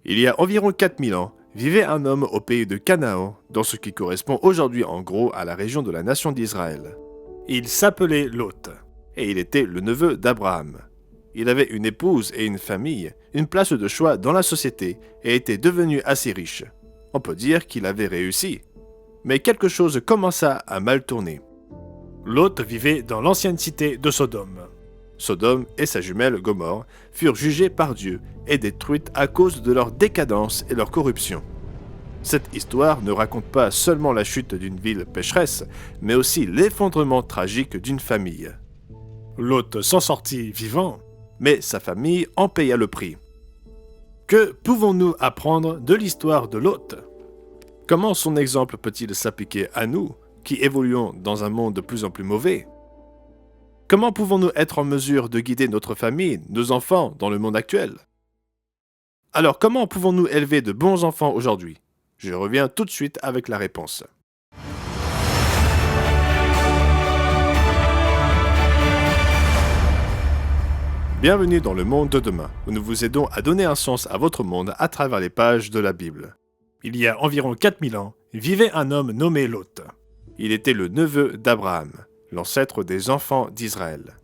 Il y a environ 4000 ans, vivait un homme au pays de Canaan, dans ce qui correspond aujourd'hui en gros à la région de la nation d'Israël. Il s'appelait Lot, et il était le neveu d'Abraham. Il avait une épouse et une famille, une place de choix dans la société, et était devenu assez riche. On peut dire qu'il avait réussi. Mais quelque chose commença à mal tourner. Lot vivait dans l'ancienne cité de Sodome. Sodome et sa jumelle Gomorrhe furent jugées par Dieu et détruites à cause de leur décadence et leur corruption. Cette histoire ne raconte pas seulement la chute d'une ville pécheresse, mais aussi l'effondrement tragique d'une famille. Lot s'en sortit vivant, mais sa famille en paya le prix. Que pouvons-nous apprendre de l'histoire de Lot ? Comment son exemple peut-il s'appliquer à nous, qui évoluons dans un monde de plus en plus mauvais ? Comment pouvons-nous être en mesure de guider notre famille, nos enfants, dans le monde actuel ? Alors, comment pouvons-nous élever de bons enfants aujourd'hui ? Je reviens tout de suite avec la réponse. Bienvenue dans le monde de demain, où nous vous aidons à donner un sens à votre monde à travers les pages de la Bible. Il y a environ 4000 ans, vivait un homme nommé Lot. Il était le neveu d'Abraham, l'ancêtre des enfants d'Israël.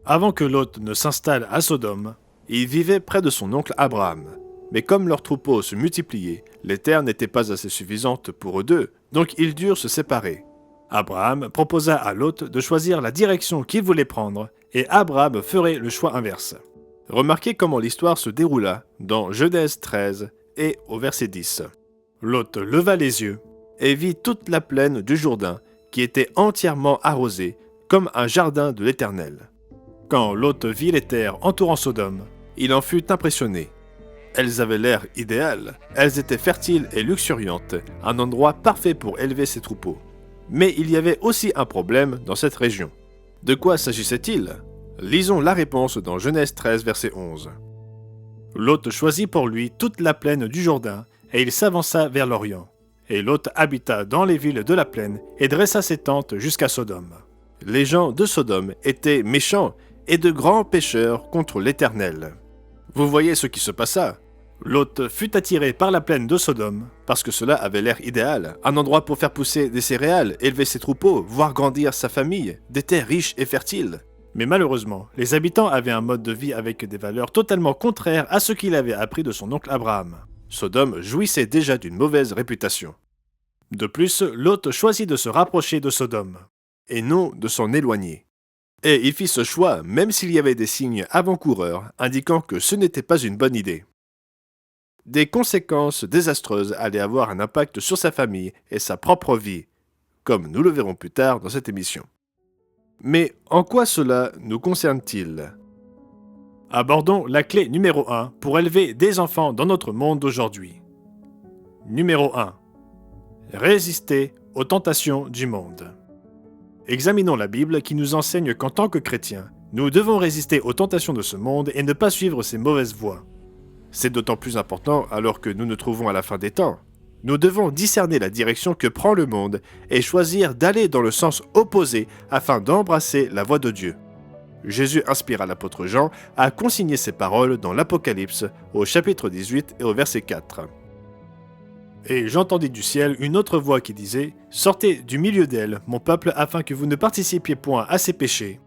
Avant que Lot ne s'installe à Sodome, il vivait près de son oncle Abraham. Mais comme leurs troupeaux se multipliaient, les terres n'étaient pas assez suffisantes pour eux deux, donc ils durent se séparer. Abraham proposa à Lot de choisir la direction qu'il voulait prendre, et Abraham ferait le choix inverse. Remarquez comment l'histoire se déroula dans Genèse 13 et au verset 10. Lot leva les yeux et vit toute la plaine du Jourdain qui était entièrement arrosée comme un jardin de l'Éternel. Quand Lot vit les terres entourant Sodome, il en fut impressionné. Elles avaient l'air idéales, elles étaient fertiles et luxuriantes, un endroit parfait pour élever ses troupeaux. Mais il y avait aussi un problème dans cette région. De quoi s'agissait-il ? Lisons la réponse dans Genèse 13, verset 11. Lot choisit pour lui toute la plaine du Jourdain, et il s'avança vers l'Orient. Et Lot habita dans les villes de la plaine et dressa ses tentes jusqu'à Sodome. Les gens de Sodome étaient méchants et de grands pécheurs contre l'Éternel. Vous voyez ce qui se passa ? Lot fut attiré par la plaine de Sodome, parce que cela avait l'air idéal, un endroit pour faire pousser des céréales, élever ses troupeaux, voir grandir sa famille, des terres riches et fertiles. Mais malheureusement, les habitants avaient un mode de vie avec des valeurs totalement contraires à ce qu'il avait appris de son oncle Abraham. Sodome jouissait déjà d'une mauvaise réputation. De plus, Lot choisit de se rapprocher de Sodome, et non de s'en éloigner. Et il fit ce choix même s'il y avait des signes avant-coureurs indiquant que ce n'était pas une bonne idée. Des conséquences désastreuses allaient avoir un impact sur sa famille et sa propre vie, comme nous le verrons plus tard dans cette émission. Mais en quoi cela nous concerne-t-il ? Abordons la clé numéro 1 pour élever des enfants dans notre monde d'aujourd'hui. Numéro 1. Résister aux tentations du monde. Examinons la Bible qui nous enseigne qu'en tant que chrétiens, nous devons résister aux tentations de ce monde et ne pas suivre ses mauvaises voies. C'est d'autant plus important alors que nous nous trouvons à la fin des temps. Nous devons discerner la direction que prend le monde et choisir d'aller dans le sens opposé afin d'embrasser la voie de Dieu. Jésus inspira l'apôtre Jean à consigner ces paroles dans l'Apocalypse au chapitre 18 et au verset 4. Et j'entendis du ciel une autre voix qui disait « Sortez du milieu d'elle, mon peuple, afin que vous ne participiez point à ses péchés,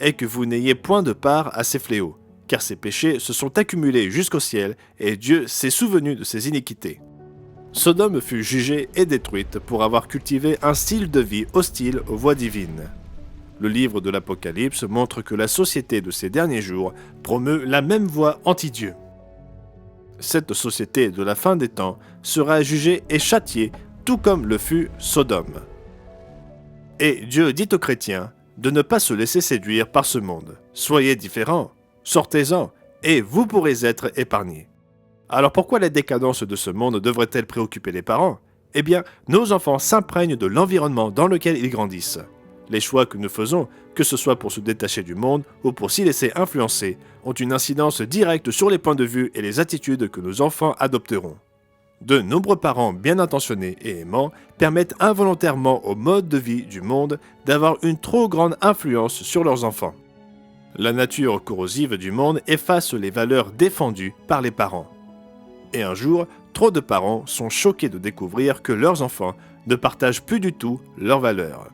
et que vous n'ayez point de part à ses fléaux, car ses péchés se sont accumulés jusqu'au ciel, et Dieu s'est souvenu de ses iniquités. » Sodome fut jugée et détruite pour avoir cultivé un style de vie hostile aux voies divines. Le livre de l'Apocalypse montre que la société de ces derniers jours promeut la même voie anti-Dieu. Cette société de la fin des temps sera jugée et châtiée, tout comme le fut Sodome. Et Dieu dit aux chrétiens de ne pas se laisser séduire par ce monde. Soyez différents, sortez-en, et vous pourrez être épargnés. Alors pourquoi la décadence de ce monde devrait-elle préoccuper les parents ? Eh bien, nos enfants s'imprègnent de l'environnement dans lequel ils grandissent. Les choix que nous faisons, que ce soit pour se détacher du monde ou pour s'y laisser influencer, ont une incidence directe sur les points de vue et les attitudes que nos enfants adopteront. De nombreux parents bien intentionnés et aimants permettent involontairement au mode de vie du monde d'avoir une trop grande influence sur leurs enfants. La nature corrosive du monde efface les valeurs défendues par les parents. Et un jour, trop de parents sont choqués de découvrir que leurs enfants ne partagent plus du tout leurs valeurs.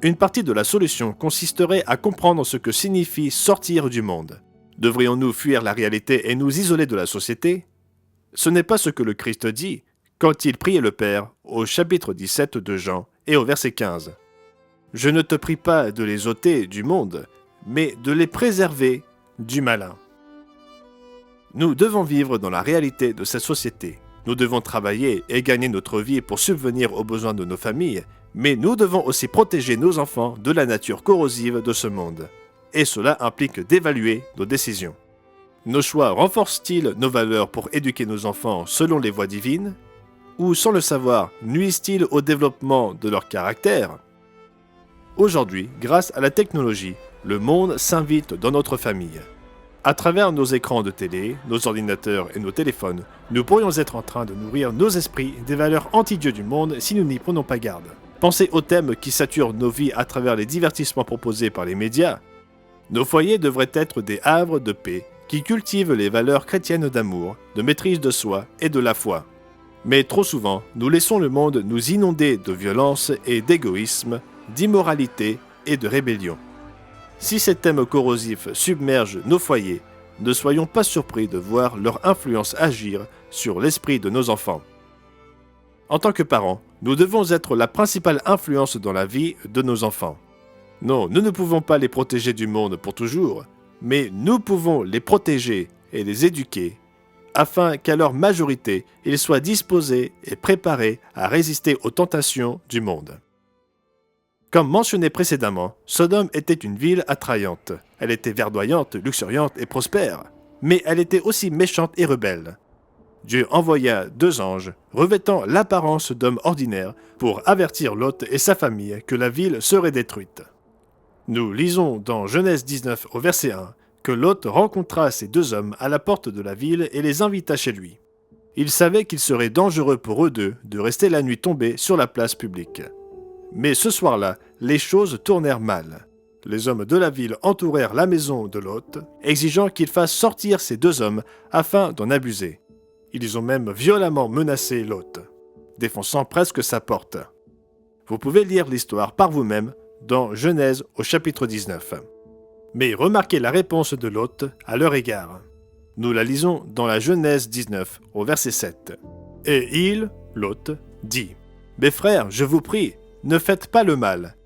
Une partie de la solution consisterait à comprendre ce que signifie sortir du monde. Devrions-nous fuir la réalité et nous isoler de la société? Ce n'est pas ce que le Christ dit quand il priait le Père au chapitre 17 de Jean et au verset 15. « Je ne te prie pas de les ôter du monde, mais de les préserver du malin. » Nous devons vivre dans la réalité de cette société. Nous devons travailler et gagner notre vie pour subvenir aux besoins de nos familles, mais nous devons aussi protéger nos enfants de la nature corrosive de ce monde. Et cela implique d'évaluer nos décisions. Nos choix renforcent-ils nos valeurs pour éduquer nos enfants selon les voies divines? Ou, sans le savoir, nuisent-ils au développement de leur caractère? Aujourd'hui, grâce à la technologie, le monde s'invite dans notre famille. À travers nos écrans de télé, nos ordinateurs et nos téléphones, nous pourrions être en train de nourrir nos esprits des valeurs anti-Dieu du monde si nous n'y prenons pas garde. Pensez aux thèmes qui saturent nos vies à travers les divertissements proposés par les médias. Nos foyers devraient être des havres de paix qui cultivent les valeurs chrétiennes d'amour, de maîtrise de soi et de la foi. Mais trop souvent, nous laissons le monde nous inonder de violence et d'égoïsme, d'immoralité et de rébellion. Si ces thèmes corrosifs submergent nos foyers, ne soyons pas surpris de voir leur influence agir sur l'esprit de nos enfants. En tant que parents, nous devons être la principale influence dans la vie de nos enfants. Non, nous ne pouvons pas les protéger du monde pour toujours, mais nous pouvons les protéger et les éduquer, afin qu'à leur majorité, ils soient disposés et préparés à résister aux tentations du monde. Comme mentionné précédemment, Sodome était une ville attrayante. Elle était verdoyante, luxuriante et prospère, mais elle était aussi méchante et rebelle. Dieu envoya 2 anges, revêtant l'apparence d'hommes ordinaires, pour avertir Lot et sa famille que la ville serait détruite. Nous lisons dans Genèse 19 au verset 1 que Lot rencontra ces 2 hommes à la porte de la ville et les invita chez lui. Il savait qu'il serait dangereux pour eux deux de rester la nuit tombée sur la place publique. Mais ce soir-là, les choses tournèrent mal. Les hommes de la ville entourèrent la maison de Lot, exigeant qu'il fasse sortir ces 2 hommes afin d'en abuser. Ils ont même violemment menacé Lot, défonçant presque sa porte. Vous pouvez lire l'histoire par vous-même dans Genèse au chapitre 19. Mais remarquez la réponse de Lot à leur égard. Nous la lisons dans la Genèse 19 au verset 7. « Et il, Lot, dit, « Mes frères, je vous prie, ne faites pas le mal.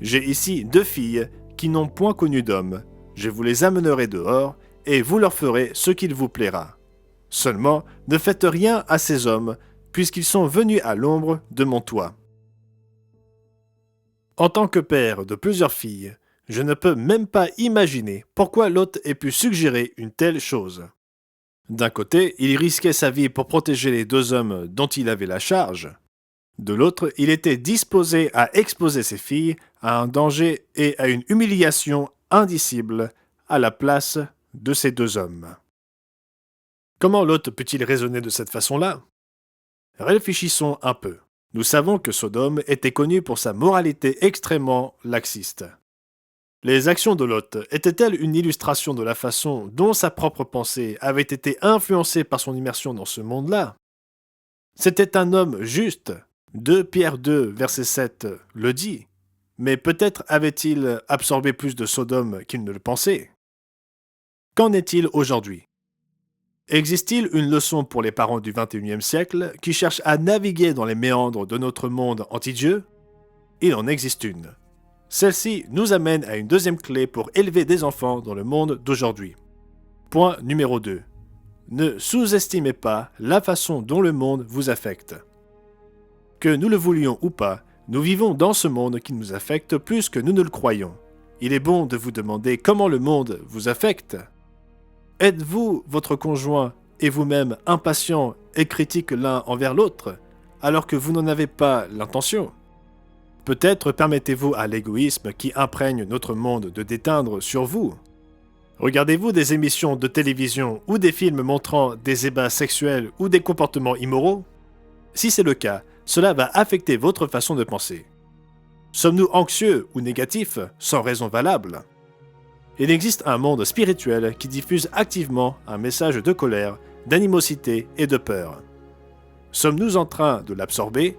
J'ai ici 2 filles qui n'ont point connu d'homme. Je vous les amènerai dehors, et vous leur ferez ce qu'il vous plaira. Seulement, ne faites rien à ces hommes, puisqu'ils sont venus à l'ombre de mon toit. » En tant que père de plusieurs filles, je ne peux même pas imaginer pourquoi Lot ait pu suggérer une telle chose. D'un côté, il risquait sa vie pour protéger les 2 hommes dont il avait la charge. De l'autre, il était disposé à exposer ses filles à un danger et à une humiliation indicible à la place de ces 2 hommes. Comment Lot peut-il raisonner de cette façon-là? Réfléchissons un peu. Nous savons que Sodome était connu pour sa moralité extrêmement laxiste. Les actions de Lot étaient-elles une illustration de la façon dont sa propre pensée avait été influencée par son immersion dans ce monde-là? C'était un homme juste. 2 Pierre 2, verset 7 le dit. Mais peut-être avait-il absorbé plus de Sodome qu'il ne le pensait. Qu'en est-il aujourd'hui? Existe-t-il une leçon pour les parents du XXIe siècle qui cherchent à naviguer dans les méandres de notre monde anti-Dieu? Il en existe une. Celle-ci nous amène à une deuxième clé pour élever des enfants dans le monde d'aujourd'hui. Point numéro 2. Ne sous-estimez pas la façon dont le monde vous affecte. Que nous le voulions ou pas, nous vivons dans ce monde qui nous affecte plus que nous ne le croyons. Il est bon de vous demander comment le monde vous affecte. Êtes-vous, votre conjoint et vous-même impatients et critiques l'un envers l'autre, alors que vous n'en avez pas l'intention? Peut-être permettez-vous à l'égoïsme qui imprègne notre monde de déteindre sur vous. Regardez-vous des émissions de télévision ou des films montrant des ébats sexuels ou des comportements immoraux? Si c'est le cas, cela va affecter votre façon de penser. Sommes-nous anxieux ou négatifs sans raison valable? Il existe un monde spirituel qui diffuse activement un message de colère d'animosité et de peur. Sommes-nous en train de l'absorber?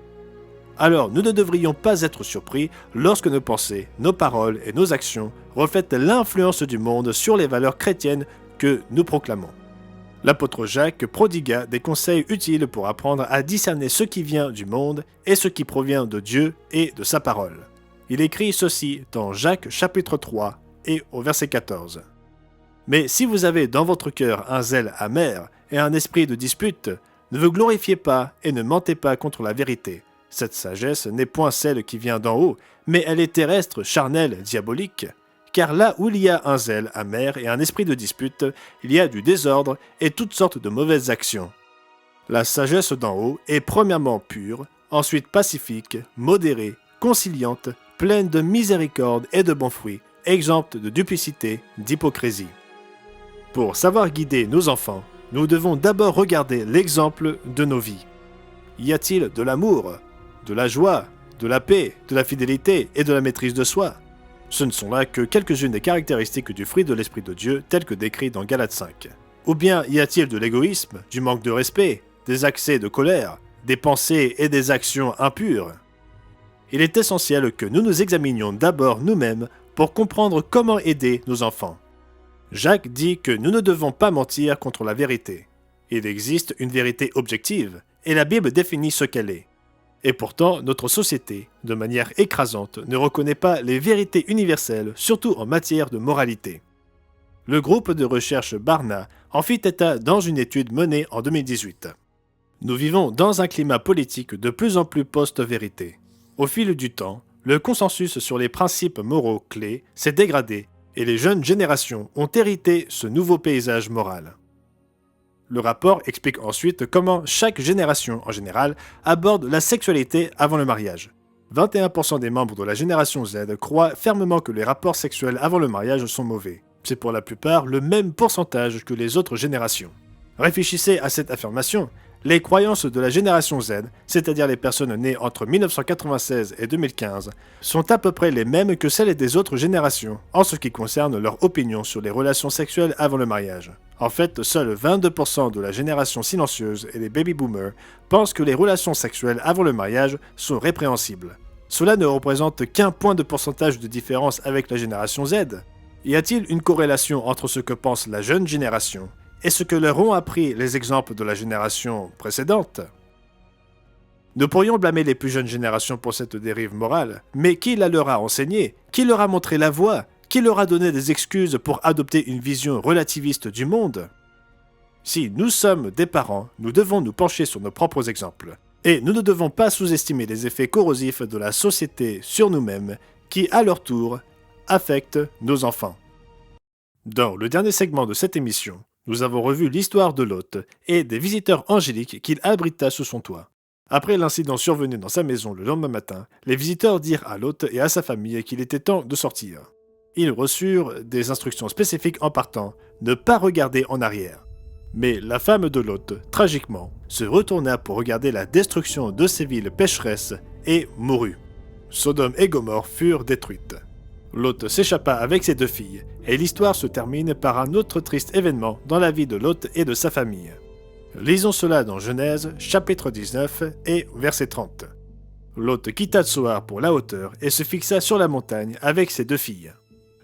Alors nous ne devrions pas être surpris lorsque nos pensées, nos paroles et nos actions reflètent l'influence du monde sur les valeurs chrétiennes que nous proclamons. L'apôtre Jacques prodigua des conseils utiles pour apprendre à discerner ce qui vient du monde et ce qui provient de Dieu et de sa parole. Il écrit ceci dans Jacques chapitre 3 et au verset 14. « Mais si vous avez dans votre cœur un zèle amer et un esprit de dispute, ne vous glorifiez pas et ne mentez pas contre la vérité. Cette sagesse n'est point celle qui vient d'en haut, mais elle est terrestre, charnelle, diabolique. Car là où il y a un zèle amer et un esprit de dispute, il y a du désordre et toutes sortes de mauvaises actions. La sagesse d'en haut est premièrement pure, ensuite pacifique, modérée, conciliante, pleine de miséricorde et de bons fruits, exempte de duplicité, d'hypocrisie. » Pour savoir guider nos enfants, nous devons d'abord regarder l'exemple de nos vies. Y a-t-il de l'amour, de la joie, de la paix, de la fidélité et de la maîtrise de soi? Ce ne sont là que quelques-unes des caractéristiques du fruit de l'Esprit de Dieu tel que décrit dans Galates 5. Ou bien y a-t-il de l'égoïsme, du manque de respect, des accès de colère, des pensées et des actions impures? Il est essentiel que nous nous examinions d'abord nous-mêmes pour comprendre comment aider nos enfants. Jacques dit que nous ne devons pas mentir contre la vérité. Il existe une vérité objective, et la Bible définit ce qu'elle est. Et pourtant, notre société, de manière écrasante, ne reconnaît pas les vérités universelles, surtout en matière de moralité. Le groupe de recherche Barna en fit état dans une étude menée en 2018. Nous vivons dans un climat politique de plus en plus post-vérité. Au fil du temps, le consensus sur les principes moraux clés s'est dégradé et les jeunes générations ont hérité ce nouveau paysage moral. Le rapport explique ensuite comment chaque génération en général aborde la sexualité avant le mariage. 21% des membres de la génération Z croient fermement que les rapports sexuels avant le mariage sont mauvais. C'est pour la plupart le même pourcentage que les autres générations. Réfléchissez à cette affirmation. Les croyances de la génération Z, c'est-à-dire les personnes nées entre 1996 et 2015, sont à peu près les mêmes que celles des autres générations en ce qui concerne leur opinion sur les relations sexuelles avant le mariage. En fait, seuls 22% de la génération silencieuse et les baby-boomers pensent que les relations sexuelles avant le mariage sont répréhensibles. Cela ne représente qu'un point de pourcentage de différence avec la génération Z. Y a-t-il une corrélation entre ce que pense la jeune génération et ce que leur ont appris les exemples de la génération précédente? Nous pourrions blâmer les plus jeunes générations pour cette dérive morale, mais qui la leur a enseignée? Qui leur a montré la voie? Qui leur a donné des excuses pour adopter une vision relativiste du monde? Si nous sommes des parents, nous devons nous pencher sur nos propres exemples. Et nous ne devons pas sous-estimer les effets corrosifs de la société sur nous-mêmes, qui, à leur tour, affectent nos enfants. Dans le dernier segment de cette émission, nous avons revu l'histoire de Lot et des visiteurs angéliques qu'il abrita sous son toit. Après l'incident survenu dans sa maison le lendemain matin, les visiteurs dirent à Lot et à sa famille qu'il était temps de sortir. Ils reçurent des instructions spécifiques en partant, ne pas regarder en arrière. Mais la femme de Lot, tragiquement, se retourna pour regarder la destruction de ces villes pécheresses et mourut. Sodome et Gomorrhe furent détruites. Lot s'échappa avec ses 2 filles, et l'histoire se termine par un autre triste événement dans la vie de Lot et de sa famille. Lisons cela dans Genèse, chapitre 19 et verset 30. Lot quitta Tsoar pour la hauteur et se fixa sur la montagne avec ses 2 filles.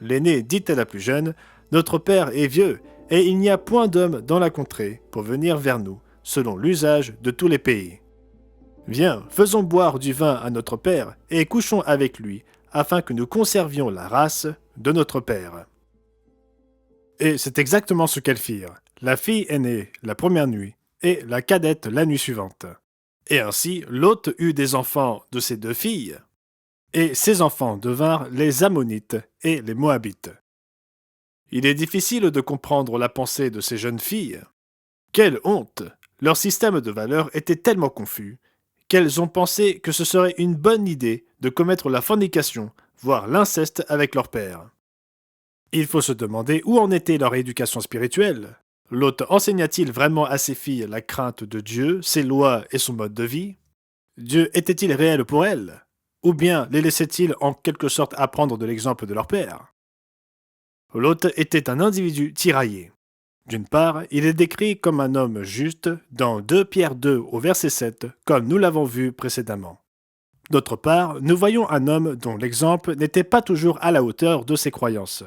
L'aînée dit à la plus jeune, « Notre père est vieux, et il n'y a point d'homme dans la contrée pour venir vers nous, selon l'usage de tous les pays. Viens, faisons boire du vin à notre père, et couchons avec lui, afin que nous conservions la race de notre père. » Et c'est exactement ce qu'elles firent. La fille aînée la première nuit, et la cadette la nuit suivante. Et ainsi, Lot eut des enfants de ses 2 filles, et ces enfants devinrent les Ammonites et les Moabites. Il est difficile de comprendre la pensée de ces jeunes filles. Quelle honte! Leur système de valeurs était tellement confus qu'elles ont pensé que ce serait une bonne idée de commettre la fornication, voire l'inceste avec leur père. Il faut se demander où en était leur éducation spirituelle. Lot enseigna-t-il vraiment à ses filles la crainte de Dieu, ses lois et son mode de vie? Dieu était-il réel pour elles? Ou bien les laissait-il en quelque sorte apprendre de l'exemple de leur père? Lot était un individu tiraillé. D'une part, il est décrit comme un homme juste dans 2 Pierre 2 au verset 7, comme nous l'avons vu précédemment. D'autre part, nous voyons un homme dont l'exemple n'était pas toujours à la hauteur de ses croyances.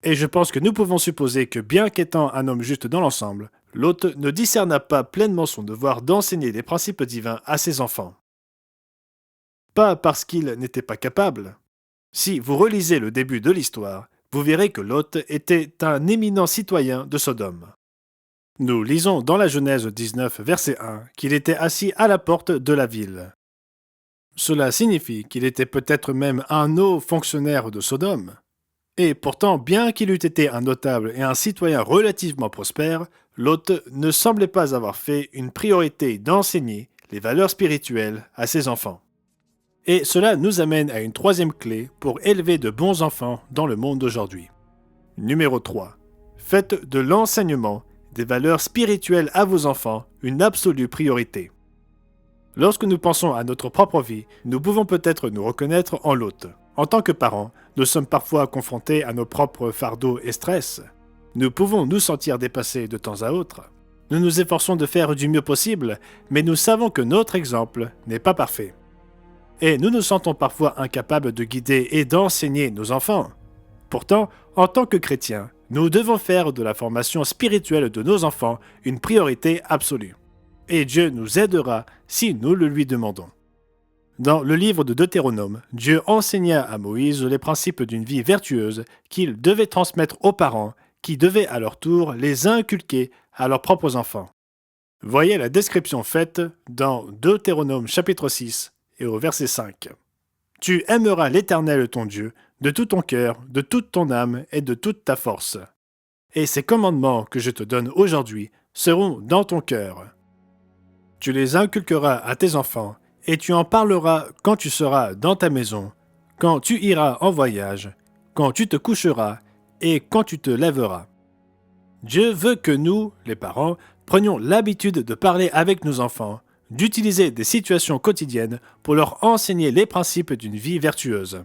Et je pense que nous pouvons supposer que bien qu'étant un homme juste dans l'ensemble, l'hôte ne discerna pas pleinement son devoir d'enseigner les principes divins à ses enfants. Pas parce qu'il n'était pas capable. Si vous relisez le début de l'histoire, vous verrez que Lot était un éminent citoyen de Sodome. Nous lisons dans la Genèse 19, verset 1, qu'il était assis à la porte de la ville. Cela signifie qu'il était peut-être même un haut fonctionnaire de Sodome. Et pourtant, bien qu'il eût été un notable et un citoyen relativement prospère, Lot ne semblait pas avoir fait une priorité d'enseigner les valeurs spirituelles à ses enfants. Et cela nous amène à une troisième clé pour élever de bons enfants dans le monde d'aujourd'hui. Numéro 3. Faites de l'enseignement des valeurs spirituelles à vos enfants une absolue priorité. Lorsque nous pensons à notre propre vie, nous pouvons peut-être nous reconnaître en Lot. En tant que parents, nous sommes parfois confrontés à nos propres fardeaux et stress. Nous pouvons nous sentir dépassés de temps à autre. Nous nous efforçons de faire du mieux possible, mais nous savons que notre exemple n'est pas parfait. Et nous nous sentons parfois incapables de guider et d'enseigner nos enfants. Pourtant, en tant que chrétiens, nous devons faire de la formation spirituelle de nos enfants une priorité absolue. Et Dieu nous aidera si nous le lui demandons. Dans le livre de Deutéronome, Dieu enseigna à Moïse les principes d'une vie vertueuse qu'il devait transmettre aux parents, qui devaient à leur tour les inculquer à leurs propres enfants. Voyez la description faite dans Deutéronome chapitre 6 et au verset 5. Tu aimeras l'Éternel ton Dieu de tout ton cœur, de toute ton âme et de toute ta force. Et ces commandements que je te donne aujourd'hui seront dans ton cœur. Tu les inculqueras à tes enfants, et tu en parleras quand tu seras dans ta maison, quand tu iras en voyage, quand tu te coucheras et quand tu te lèveras. Dieu veut que nous, les parents, prenions l'habitude de parler avec nos enfants, d'utiliser des situations quotidiennes pour leur enseigner les principes d'une vie vertueuse.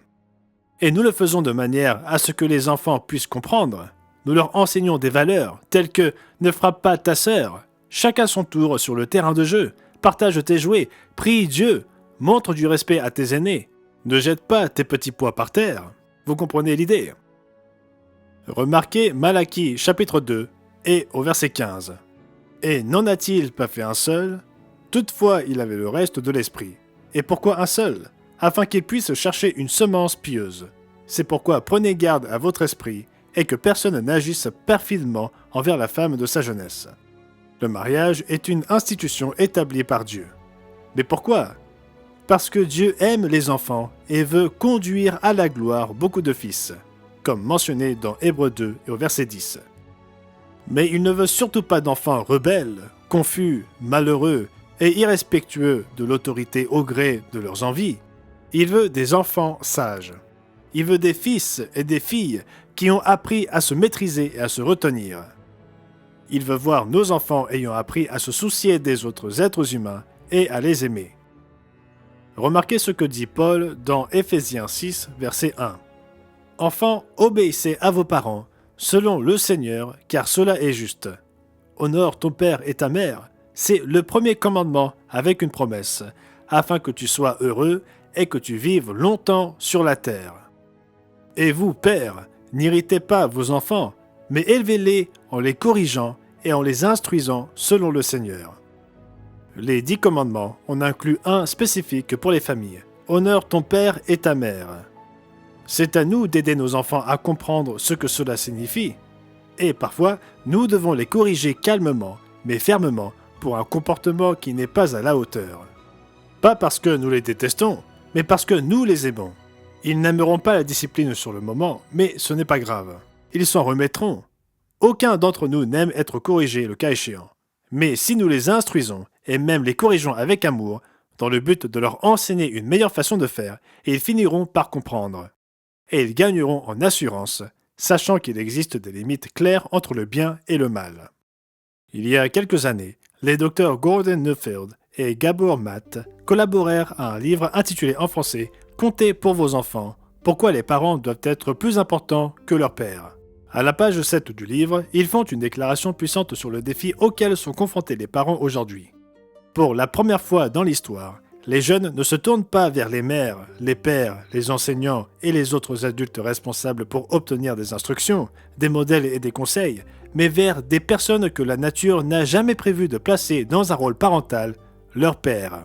Et nous le faisons de manière à ce que les enfants puissent comprendre. Nous leur enseignons des valeurs telles que « ne frappe pas ta sœur », chacun son tour sur le terrain de jeu, partage tes jouets, prie Dieu, montre du respect à tes aînés, ne jette pas tes petits pois par terre. Vous comprenez l'idée? Remarquez Malachie chapitre 2 et au verset 15. Et n'en a-t-il pas fait un seul? Toutefois il avait le reste de l'esprit. Et pourquoi un seul? Afin qu'il puisse chercher une semence pieuse. C'est pourquoi prenez garde à votre esprit et que personne n'agisse perfidement envers la femme de sa jeunesse. Le mariage est une institution établie par Dieu. Mais pourquoi? Parce que Dieu aime les enfants et veut conduire à la gloire beaucoup de fils, comme mentionné dans Hébreux 2 et au verset 10. Mais il ne veut surtout pas d'enfants rebelles, confus, malheureux et irrespectueux de l'autorité au gré de leurs envies. Il veut des enfants sages. Il veut des fils et des filles qui ont appris à se maîtriser et à se retenir. Il veut voir nos enfants ayant appris à se soucier des autres êtres humains et à les aimer. Remarquez ce que dit Paul dans Éphésiens 6, verset 1. « Enfants, obéissez à vos parents, selon le Seigneur, car cela est juste. Honore ton père et ta mère, c'est le premier commandement avec une promesse, afin que tu sois heureux et que tu vives longtemps sur la terre. Et vous, pères, n'irritez pas vos enfants, mais élevez-les en les corrigeant et en les instruisant selon le Seigneur. » Les 10 commandements en incluent un spécifique pour les familles. Honore ton père et ta mère. C'est à nous d'aider nos enfants à comprendre ce que cela signifie. Et parfois, nous devons les corriger calmement, mais fermement, pour un comportement qui n'est pas à la hauteur. Pas parce que nous les détestons, mais parce que nous les aimons. Ils n'aimeront pas la discipline sur le moment, mais ce n'est pas grave. Ils s'en remettront. Aucun d'entre nous n'aime être corrigé le cas échéant. Mais si nous les instruisons, et même les corrigeons avec amour, dans le but de leur enseigner une meilleure façon de faire, ils finiront par comprendre. Et ils gagneront en assurance, sachant qu'il existe des limites claires entre le bien et le mal. Il y a quelques années, les docteurs Gordon Neufeld et Gabor Matt collaborèrent à un livre intitulé en français « Comptez pour vos enfants. Pourquoi les parents doivent être plus importants que leurs pères ». À la page 7 du livre, ils font une déclaration puissante sur le défi auquel sont confrontés les parents aujourd'hui. Pour la première fois dans l'histoire, les jeunes ne se tournent pas vers les mères, les pères, les enseignants et les autres adultes responsables pour obtenir des instructions, des modèles et des conseils, mais vers des personnes que la nature n'a jamais prévu de placer dans un rôle parental, leur père.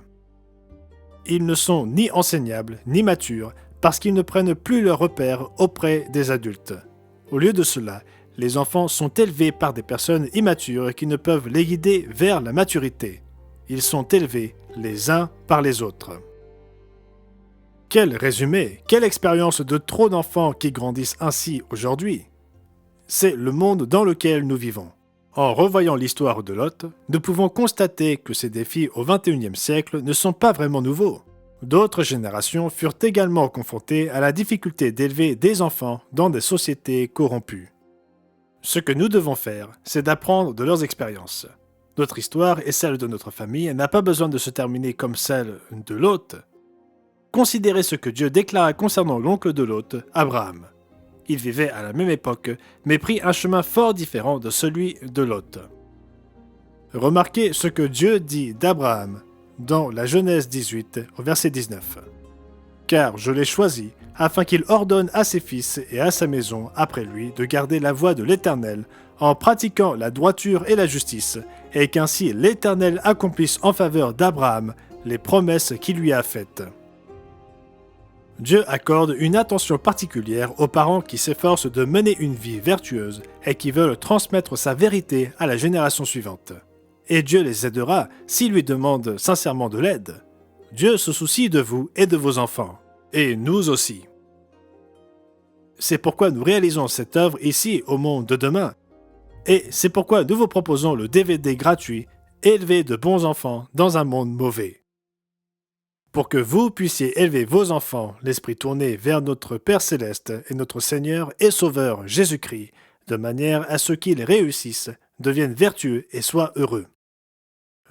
Ils ne sont ni enseignables ni matures parce qu'ils ne prennent plus leurs repères auprès des adultes. Au lieu de cela, les enfants sont élevés par des personnes immatures qui ne peuvent les guider vers la maturité. Ils sont élevés les uns par les autres. Quel résumé, quelle expérience de trop d'enfants qui grandissent ainsi aujourd'hui. C'est le monde dans lequel nous vivons. En revoyant l'histoire de Lot, nous pouvons constater que ces défis au XXIe siècle ne sont pas vraiment nouveaux. D'autres générations furent également confrontées à la difficulté d'élever des enfants dans des sociétés corrompues. Ce que nous devons faire, c'est d'apprendre de leurs expériences. Notre histoire et celle de notre famille n'a pas besoin de se terminer comme celle de Lot. Considérez ce que Dieu déclara concernant l'oncle de Lot, Abraham. Il vivait à la même époque, mais prit un chemin fort différent de celui de Lot. Remarquez ce que Dieu dit d'Abraham dans la Genèse 18, au verset 19. « Car je l'ai choisi, afin qu'il ordonne à ses fils et à sa maison après lui de garder la voie de l'Éternel, en pratiquant la droiture et la justice, et qu'ainsi l'Éternel accomplisse en faveur d'Abraham les promesses qu'il lui a faites. » Dieu accorde une attention particulière aux parents qui s'efforcent de mener une vie vertueuse et qui veulent transmettre sa vérité à la génération suivante. Et Dieu les aidera s'ils lui demandent sincèrement de l'aide. Dieu se soucie de vous et de vos enfants, et nous aussi. C'est pourquoi nous réalisons cette œuvre ici au Monde de demain, et c'est pourquoi nous vous proposons le DVD gratuit « Élever de bons enfants dans un monde mauvais ». Pour que vous puissiez élever vos enfants, l'esprit tourné vers notre Père Céleste et notre Seigneur et Sauveur Jésus-Christ, de manière à ce qu'ils réussissent, deviennent vertueux et soient heureux.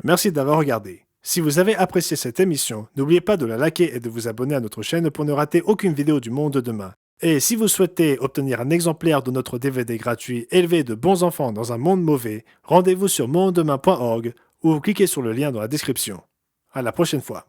Merci d'avoir regardé. Si vous avez apprécié cette émission, n'oubliez pas de la liker et de vous abonner à notre chaîne pour ne rater aucune vidéo du Monde de demain. Et si vous souhaitez obtenir un exemplaire de notre DVD gratuit « Élever de bons enfants dans un monde mauvais », rendez-vous sur mondedemain.org ou cliquez sur le lien dans la description. À la prochaine fois.